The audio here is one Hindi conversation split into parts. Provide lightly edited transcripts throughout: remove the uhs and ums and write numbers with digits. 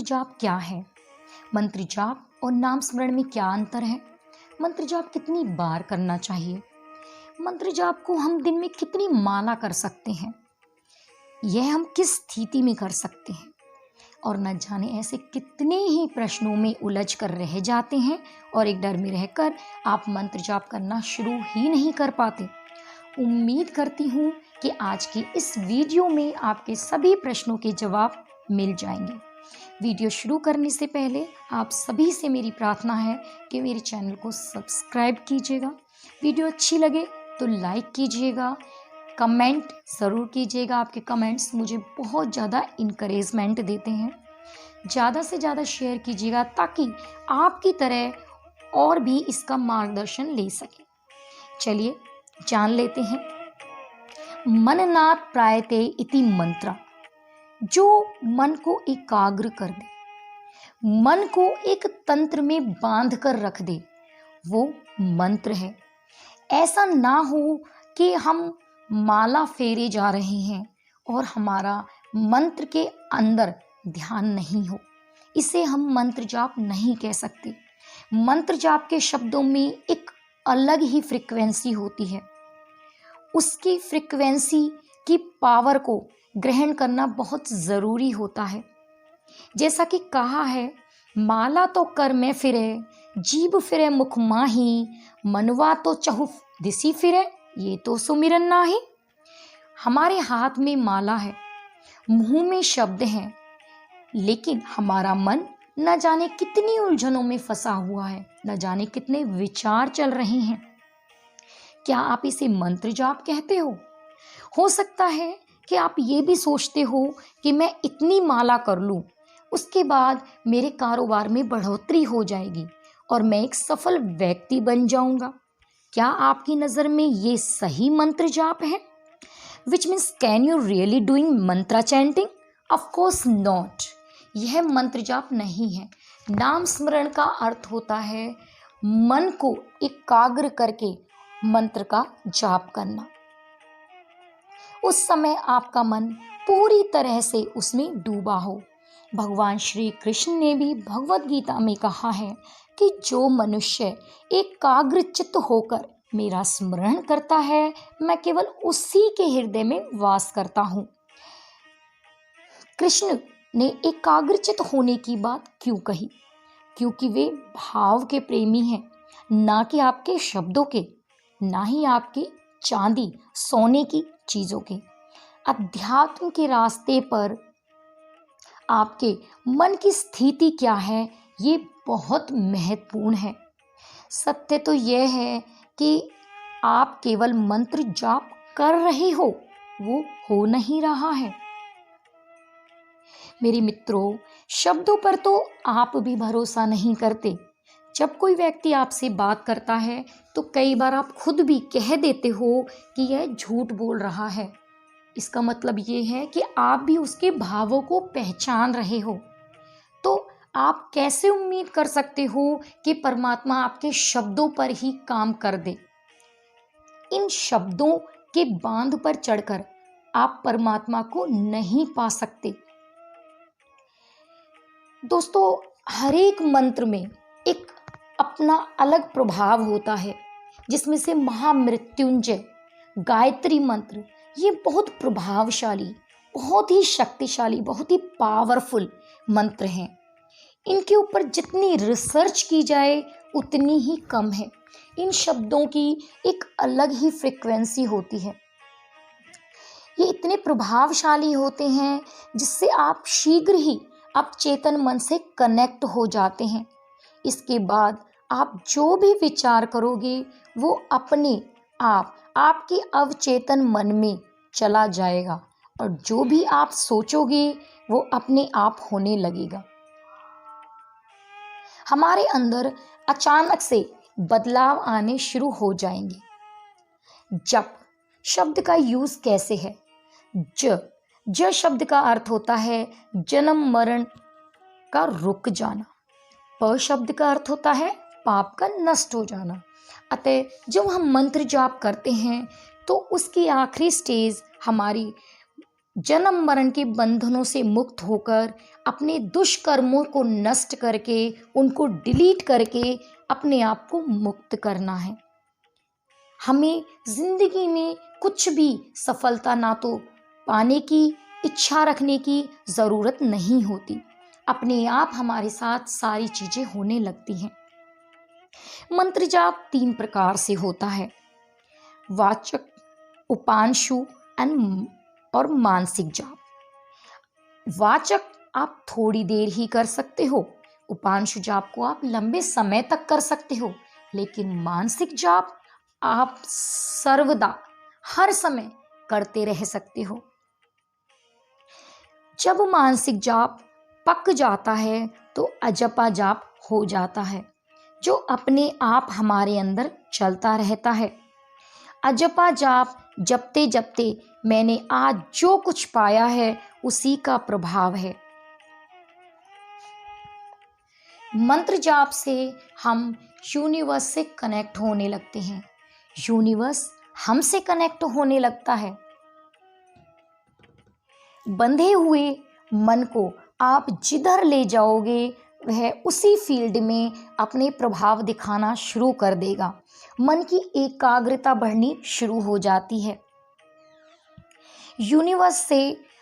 जाप क्या है? मंत्र जाप और नाम स्मरण में क्या अंतर है? मंत्र जाप कितनी बार करना चाहिए? मंत्र जाप को हम दिन में कितनी माला कर सकते हैं? यह हम किस स्थिति में कर सकते हैं? और न जाने ऐसे कितने ही प्रश्नों में उलझ कर रह जाते हैं और एक डर में रहकर आप मंत्र जाप करना शुरू ही नहीं कर पाते। उम्मीद करती हूँ कि आज की इस वीडियो में आपके सभी प्रश्नों के जवाब मिल जाएंगे। वीडियो शुरू करने से पहले आप सभी से मेरी प्रार्थना है कि मेरे चैनल को सब्सक्राइब कीजिएगा। वीडियो अच्छी लगे तो लाइक कीजिएगा, कमेंट ज़रूर कीजिएगा। आपके कमेंट्स मुझे बहुत ज़्यादा इनकरेजमेंट देते हैं। ज़्यादा से ज़्यादा शेयर कीजिएगा ताकि आपकी तरह और भी इसका मार्गदर्शन ले सके। चलिए जान लेते हैं। मननात् प्रायते इति मंत्र, जो मन को एकाग्र कर दे, मन को एक तंत्र में बांध कर रख दे, वो मंत्र है। ऐसा ना हो कि हम माला फेरे जा रहे हैं और हमारा मंत्र के अंदर ध्यान नहीं हो। इसे हम मंत्र जाप नहीं कह सकते। मंत्र जाप के शब्दों में एक अलग ही फ्रीक्वेंसी होती है। उसकी फ्रीक्वेंसी की पावर को ग्रहण करना बहुत ज़रूरी होता है। जैसा कि कहा है, माला तो कर में फिरे, जीभ फिरे मुख माही, मनवा तो चहु दिसी फिरे, ये तो सुमिरन नाही। हमारे हाथ में माला है, मुंह में शब्द हैं, लेकिन हमारा मन न जाने कितनी उलझनों में फंसा हुआ है, न जाने कितने विचार चल रहे हैं। क्या आप इसे मंत्र जाप कहते हो? हो सकता है कि आप ये भी सोचते हो कि मैं इतनी माला कर लूं, उसके बाद मेरे कारोबार में बढ़ोतरी हो जाएगी और मैं एक सफल व्यक्ति बन जाऊंगा। क्या आपकी नज़र में ये सही मंत्र जाप है? Which means, can you really doing mantra chanting? Of course not. यह मंत्र जाप नहीं है। नाम स्मरण का अर्थ होता है मन को एकाग्र करके मंत्र का जाप करना। उस समय आपका मन पूरी तरह से उसमें डूबा हो। भगवान श्री कृष्ण ने भी भगवद गीता में कहा है कि जो मनुष्य एकाग्रचित्त होकर मेरा स्मरण करता है, मैं केवल उसी के हृदय में वास करता हूँ। कृष्ण ने एकाग्रचित्त होने की बात क्यों कही? क्योंकि वे भाव के प्रेमी हैं, ना कि आपके शब्दों के, ना ही आपके चांदी सोने की चीज़ों के। अध्यात्म के रास्ते पर आपके मन की स्थिति क्या है, ये बहुत महत्वपूर्ण है। सत्य तो यह है कि आप केवल मंत्र जाप कर रहे हो, वो हो नहीं रहा है। मेरे मित्रों, शब्दों पर तो आप भी भरोसा नहीं करते। जब कोई व्यक्ति आपसे बात करता है तो कई बार आप खुद भी कह देते हो कि यह झूठ बोल रहा है। इसका मतलब ये है कि आप भी उसके भावों को पहचान रहे हो। तो आप कैसे उम्मीद कर सकते हो कि परमात्मा आपके शब्दों पर ही काम कर दे? इन शब्दों के बांध पर चढ़कर आप परमात्मा को नहीं पा सकते। दोस्तों, हर एक मंत्र में एक अपना अलग प्रभाव होता है, जिसमें से महामृत्युंजय, गायत्री मंत्र, ये बहुत प्रभावशाली, बहुत ही शक्तिशाली, बहुत ही पावरफुल मंत्र हैं। इनके ऊपर जितनी रिसर्च की जाए उतनी ही कम है। इन शब्दों की एक अलग ही फ्रीक्वेंसी होती है। ये इतने प्रभावशाली होते हैं जिससे आप शीघ्र ही आप चेतन मन से कनेक्ट हो जाते हैं। इसके बाद आप जो भी विचार करोगे वो अपने आप आपके अवचेतन मन में चला जाएगा और जो भी आप सोचोगे वो अपने आप होने लगेगा। हमारे अंदर अचानक से बदलाव आने शुरू हो जाएंगे। जप शब्द का यूज कैसे है? ज शब्द का अर्थ होता है जन्म मरण का रुक जाना। प शब्द का अर्थ होता है पाप का नष्ट हो जाना। अतः जब हम मंत्र जाप करते हैं तो उसकी आखिरी स्टेज हमारी जन्म मरण के बंधनों से मुक्त होकर अपने दुष्कर्मों को नष्ट करके, उनको डिलीट करके अपने आप को मुक्त करना है। हमें जिंदगी में कुछ भी सफलता ना तो पाने की इच्छा रखने की ज़रूरत नहीं होती, अपने आप हमारे साथ सारी चीज़ें होने लगती हैं। मंत्र जाप 3 प्रकार से होता है, वाचक, उपांशु और मानसिक जाप। वाचक आप थोड़ी देर ही कर सकते हो, उपांशु जाप को आप लंबे समय तक कर सकते हो, लेकिन मानसिक जाप आप सर्वदा हर समय करते रह सकते हो। जब मानसिक जाप पक जाता है तो अजपा जाप हो जाता है, जो अपने आप हमारे अंदर चलता रहता है। अजपा जाप जपते जपते मैंने आज जो कुछ पाया है उसी का प्रभाव है। मंत्र जाप से हम यूनिवर्स से कनेक्ट होने लगते हैं, यूनिवर्स हमसे कनेक्ट होने लगता है। बंधे हुए मन को आप जिधर ले जाओगे वह उसी फील्ड में अपने प्रभाव दिखाना शुरू कर देगा। मन की एकाग्रता बढ़नी शुरू हो जाती है। यूनिवर्स से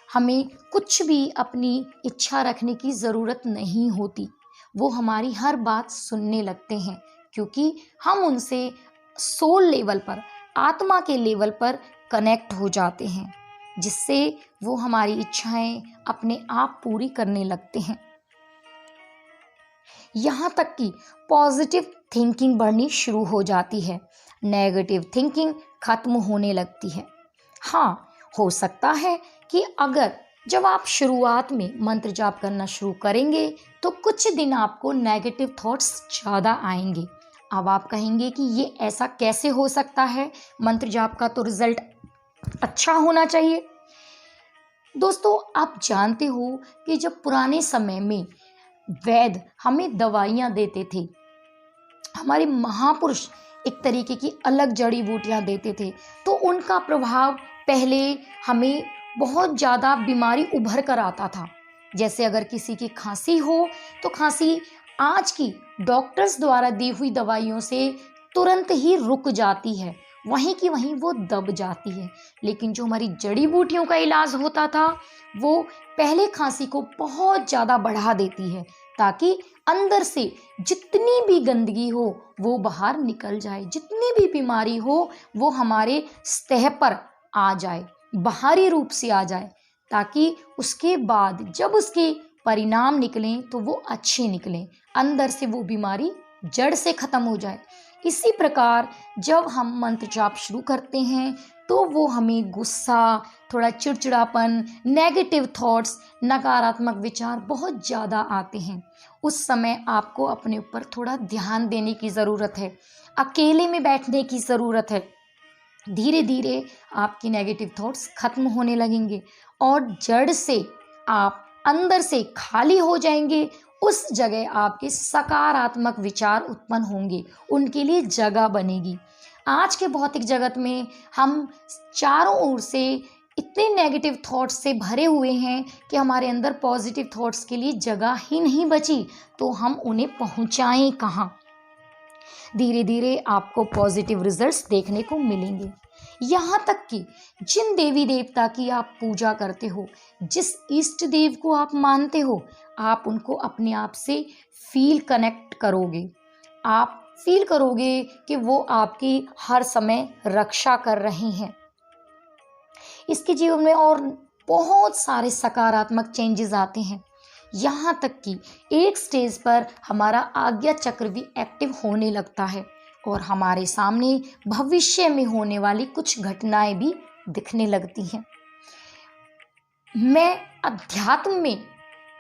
हमें कुछ भी अपनी इच्छा रखने की ज़रूरत नहीं होती, वो हमारी हर बात सुनने लगते हैं, क्योंकि हम उनसे सोल लेवल पर, आत्मा के लेवल पर कनेक्ट हो जाते हैं, जिससे वो हमारी इच्छाएं अपने आप पूरी करने लगते हैं। यहाँ तक कि पॉजिटिव थिंकिंग बढ़नी शुरू हो जाती है, नेगेटिव थिंकिंग खत्म होने लगती है। हाँ, हो सकता है कि अगर जब आप शुरुआत में मंत्र जाप करना शुरू करेंगे तो कुछ दिन आपको नेगेटिव थॉट्स ज़्यादा आएंगे। अब आप कहेंगे कि ये ऐसा कैसे हो सकता है, मंत्र जाप का तो रिजल्ट अच्छा होना चाहिए। दोस्तों, आप जानते हो कि जब पुराने समय में वैद्य हमें दवाइयाँ देते थे, हमारे महापुरुष एक तरीके की अलग जड़ी बूटियाँ देते थे, तो उनका प्रभाव पहले हमें बहुत ज़्यादा बीमारी उभर कर आता था। जैसे अगर किसी की खांसी हो तो खांसी आज की डॉक्टर्स द्वारा दी हुई दवाइयों से तुरंत ही रुक जाती है, वहीं की वहीं वो दब जाती है। लेकिन जो हमारी जड़ी बूटियों का इलाज होता था वो पहले खांसी को बहुत ज़्यादा बढ़ा देती है, ताकि अंदर से जितनी भी गंदगी हो वो बाहर निकल जाए, जितनी भी बीमारी हो वो हमारे सतह पर आ जाए, बाहरी रूप से आ जाए, ताकि उसके बाद जब उसके परिणाम निकलें तो वो अच्छे निकलें, अंदर से वो बीमारी जड़ से ख़त्म हो जाए। इसी प्रकार जब हम मंत्र जाप शुरू करते हैं तो वो हमें गुस्सा, थोड़ा चिड़चिड़ापन, नेगेटिव थॉट्स, नकारात्मक विचार बहुत ज़्यादा आते हैं। उस समय आपको अपने ऊपर थोड़ा ध्यान देने की ज़रूरत है, अकेले में बैठने की ज़रूरत है। धीरे धीरे आपकी नेगेटिव थॉट्स खत्म होने लगेंगे और जड़ से आप अंदर से खाली हो जाएंगे। उस जगह आपके सकारात्मक विचार उत्पन्न होंगे, उनके लिए जगह बनेगी। आज के भौतिक जगत में हम चारों ओर से इतने नेगेटिव थॉट्स से भरे हुए हैं कि हमारे अंदर पॉजिटिव थॉट्स के लिए जगह ही नहीं बची, तो हम उन्हें पहुंचाएं कहाँ। धीरे धीरे आपको पॉजिटिव रिजल्ट्स देखने को मिलेंगे। यहाँ तक कि जिन देवी देवता की आप पूजा करते हो, जिस इष्ट देव को आप मानते हो, आप उनको अपने आप से फील कनेक्ट करोगे। आप फील करोगे कि वो आपकी हर समय रक्षा कर रहे हैं। इसके जीवन में और बहुत सारे सकारात्मक चेंजेस आते हैं। यहाँ तक कि एक स्टेज पर हमारा आज्ञा चक्र भी एक्टिव होने लगता है और हमारे सामने भविष्य में होने वाली कुछ घटनाएं भी दिखने लगती हैं। मैं अध्यात्म में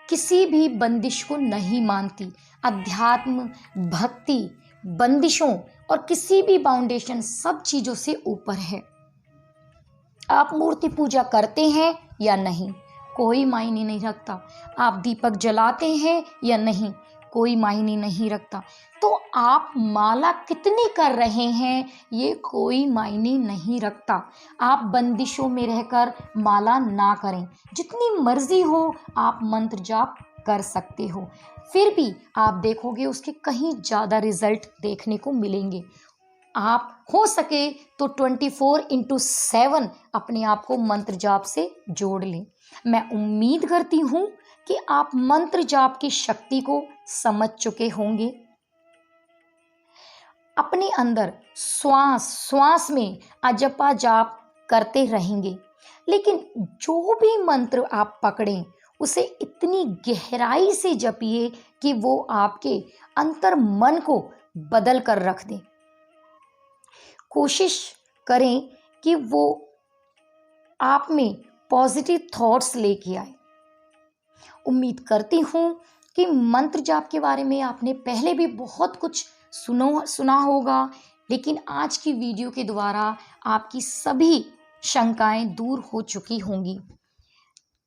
किसी भी बंदिश को नहीं मानती। अध्यात्म, भक्ति, बंदिशों और किसी भी बाउंडेशन सब चीज़ों से ऊपर है। आप मूर्ति पूजा करते हैं या नहीं, कोई मायने नहीं रखता। आप दीपक जलाते हैं या नहीं, कोई मायने नहीं रखता। तो आप माला कितनी कर रहे हैं ये कोई मायने नहीं रखता। आप बंदिशों में रहकर माला ना करें, जितनी मर्जी हो आप मंत्र जाप कर सकते हो, फिर भी आप देखोगे उसके कहीं ज़्यादा रिजल्ट देखने को मिलेंगे। आप हो सके तो 24/7 अपने आप को मंत्र जाप से जोड़ लें। मैं उम्मीद करती हूँ कि आप मंत्र जाप की शक्ति को समझ चुके होंगे। अपने अंदर श्वास श्वास में अजपा जाप करते रहेंगे, लेकिन जो भी मंत्र आप पकड़ें उसे इतनी गहराई से जपिए कि वो आपके अंतर मन को बदल कर रख दे। कोशिश करें कि वो आप में पॉजिटिव थॉट्स लेके आए। उम्मीद करती हूँ कि मंत्र जाप के बारे में आपने पहले भी बहुत कुछ सुना होगा, लेकिन आज की वीडियो के द्वारा आपकी सभी शंकाएं दूर हो चुकी होंगी।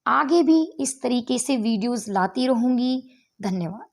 आगे भी इस तरीके से वीडियोस लाती रहूँगी। धन्यवाद।